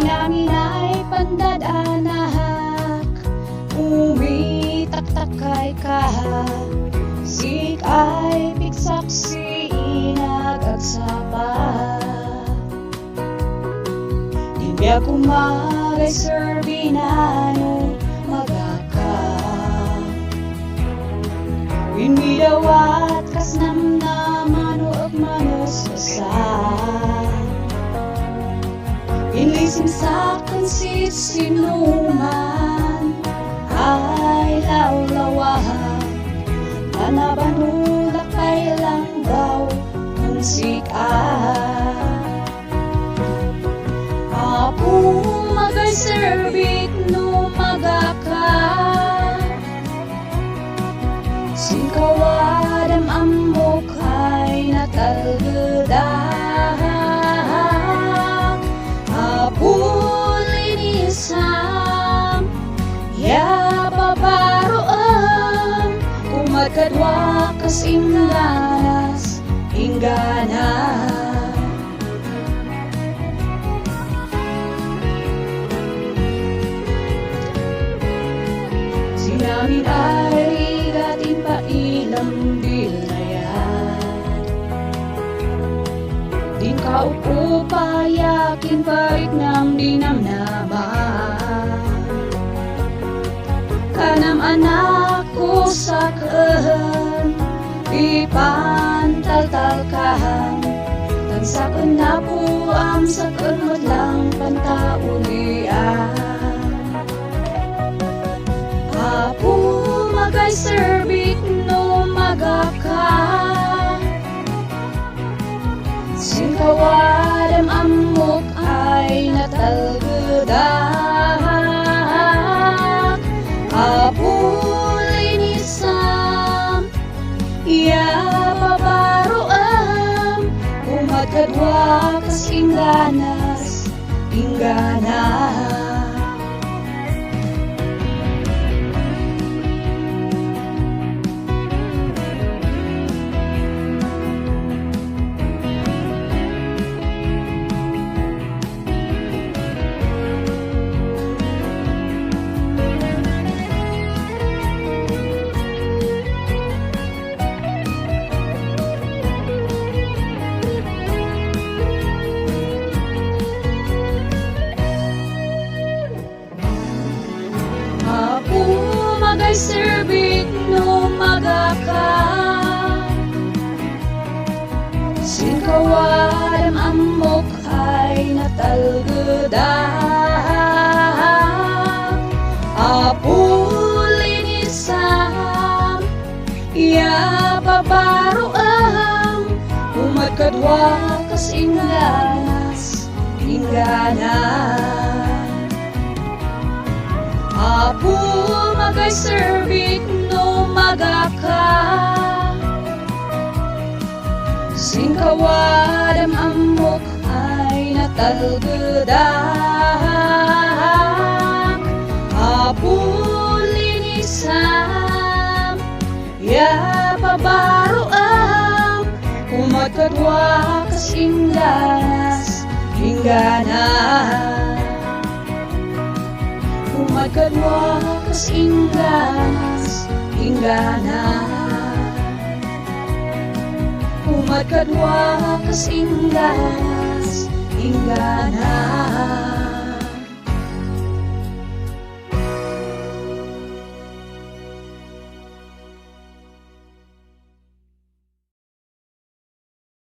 namin ay pandadaanak, umitaktakay kahak, sikay piksaksi inagagsapa. Dimbya kumagay serbinano magaka, winwidawat kas namnamano ag manos kasan. Inlisim sa kansit sinuman ay lawlawahan, nanabanulak kay lang daw ng sikat. Apong magay serbik no magaka, singkawadam amok ay natalgeda. Pulinisam ya babaroam, kumadkadwa kas ingganas inggana. Sinamin ay rigatin pa ilang bilayan, din kaupo payakin parik nam dinamnaman. Kanam anak ko sa kaan, ipantal-talkahan, tansakan na po ang sakan lang pantaulian. Apo magay serbik no magaka, singkawadam amok ay natalgedak. Apulinisam ya babaroam, kumadkadwa kas ingganas inggana. Magay serbik no magaka, singkawadam amok ay natalgedak. Apulinisam ya babaroam, kumadkadwa kas ingganas inggana. Apo magay serbik no magaka, singkawadam amok ay natalgedak. Apulinisam ya babaroam, kumadkadwa kas ingganas inggana. Kumadkadwa kas ingganas inggana. Kumadkadwa kas ingganas inggana.